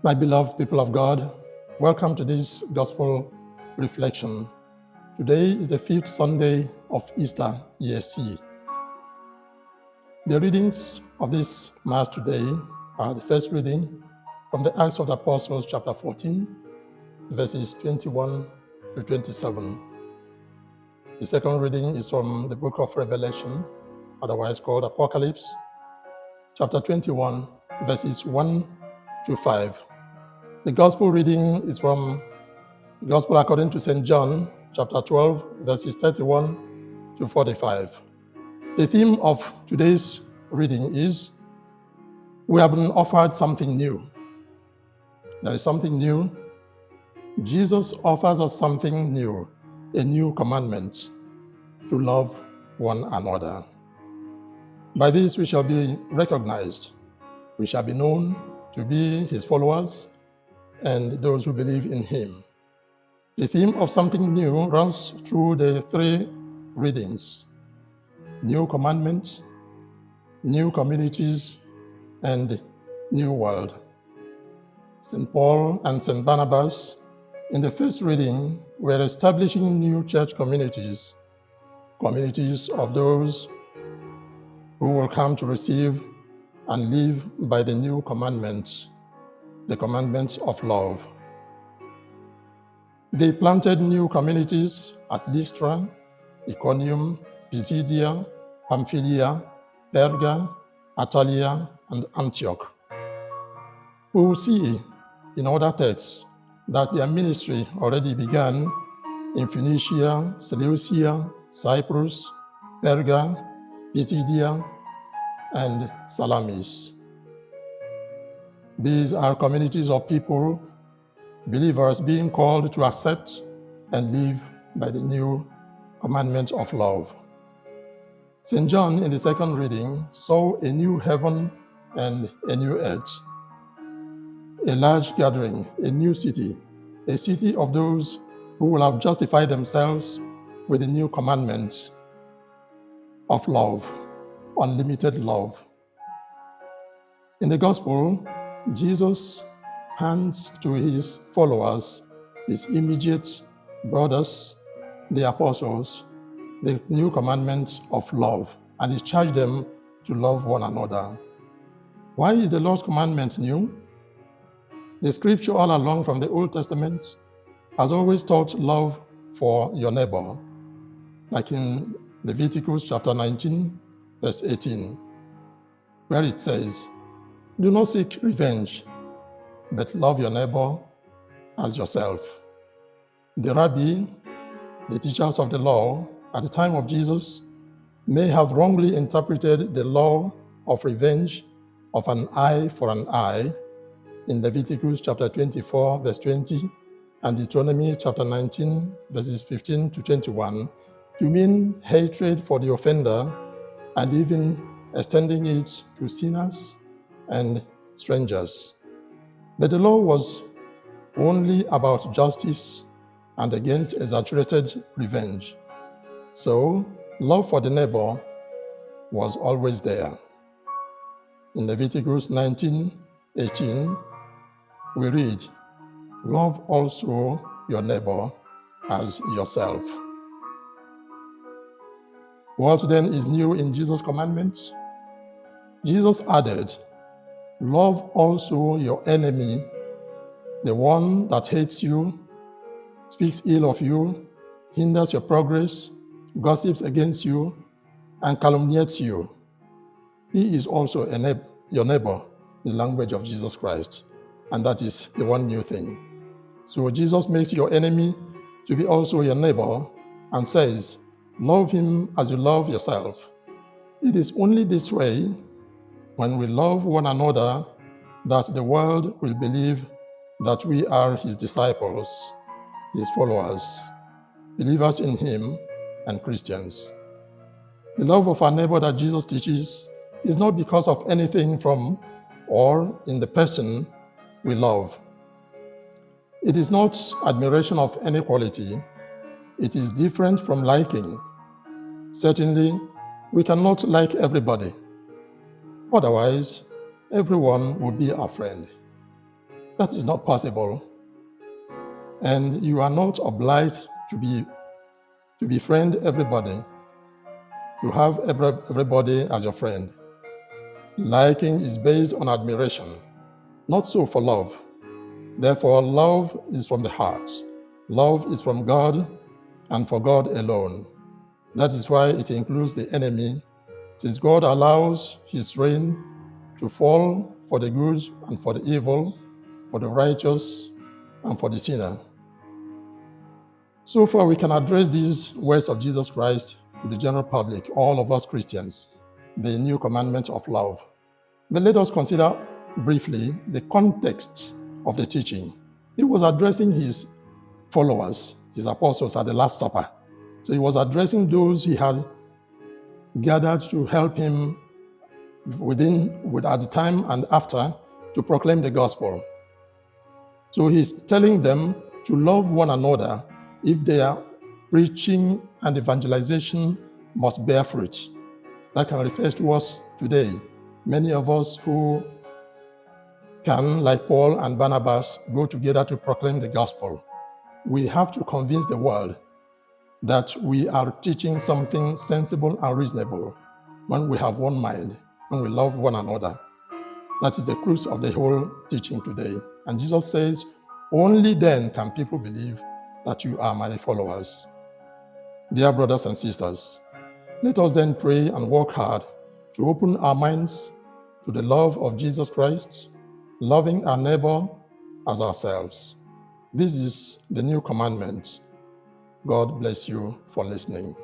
My beloved people of God, welcome to this gospel reflection. Today is the 5th Sunday of Easter Year C. The readings of this Mass today are the first reading from the Acts of the Apostles, chapter 14, verses 21 to 27. The second reading is from the book of Revelation, otherwise called Apocalypse, chapter 21, verses 1 to 5. The gospel reading is from the Gospel according to St. John, chapter 12, verses 31 to 45. The theme of today's reading is, we have been offered something new. There is something new. Jesus offers us something new, a new commandment, to love one another. By this we shall be recognized. We shall be known to be his followers and those who believe in him. The theme of something new runs through the three readings: new commandments, new communities, and new world. St. Paul and St. Barnabas, in the first reading, were establishing new church communities of those who will come to receive and live by the new commandment, the commandment of love. They planted new communities at Lystra, Iconium, Pisidia, Pamphylia, Perga, Attalia, and Antioch. We will see in other texts that their ministry already began in Phoenicia, Seleucia, Cyprus, Perga, Pisidia, and Salamis. These are communities of people, believers being called to accept and live by the new commandment of love. St. John, in the second reading, saw a new heaven and a new earth, a large gathering, a new city, a city of those who will have justified themselves with the new commandment of love, unlimited love. In the Gospel, Jesus hands to his followers, his immediate brothers, the apostles, the new commandment of love, and he charged them to love one another. Why is the Lord's commandment new? The scripture all along from the Old Testament has always taught love for your neighbor, like in Leviticus chapter 19, verse 18, where it says, "Do not seek revenge, but love your neighbor as yourself." The rabbi, the teachers of the law at the time of Jesus, may have wrongly interpreted the law of revenge of an eye for an eye in Leviticus chapter 24, verse 20, and Deuteronomy chapter 19, verses 15 to 21, to mean hatred for the offender and even extending it to sinners and strangers. But the law was only about justice and against exaggerated revenge. So, love for the neighbor was always there. In Leviticus 19:18, we read, "Love also your neighbor as yourself." What then is new in Jesus' commandments? Jesus added, "Love also your enemy, the one that hates you, speaks ill of you, hinders your progress, gossips against you, and calumniates you. He is also your neighbor in the language of Jesus Christ." And that is the one new thing. So Jesus makes your enemy to be also your neighbor and says, love him as you love yourself. It is only this way, when we love one another, that the world will believe that we are his disciples, his followers, believers in him, and Christians. The love of our neighbor that Jesus teaches is not because of anything from or in the person we love. It is not admiration of any quality. It is different from liking. Certainly, we cannot like everybody. Otherwise, everyone would be our friend. That is not possible. And you are not obliged to befriend everybody, to have everybody as your friend. Liking is based on admiration, not so for love. Therefore, love is from the heart. Love is from God and for God alone. That is why it includes the enemy, since God allows his rain to fall for the good and for the evil, for the righteous and for the sinner. So far, we can address these words of Jesus Christ to the general public, all of us Christians, the new commandment of love. But let us consider briefly the context of the teaching. He was addressing his followers, his apostles at the Last Supper. So he was addressing those he had gathered to help him at the time and after to proclaim the gospel. So he's telling them to love one another if their preaching and evangelization must bear fruit. That can refer to us today. Many of us who can, like Paul and Barnabas, go together to proclaim the gospel. We have to convince the world that we are teaching something sensible and reasonable when we have one mind, when we love one another. That is the crux of the whole teaching today. And Jesus says, only then can people believe that you are my followers. Dear brothers and sisters, let us then pray and work hard to open our minds to the love of Jesus Christ, loving our neighbor as ourselves. This is the new commandment. God bless you for listening.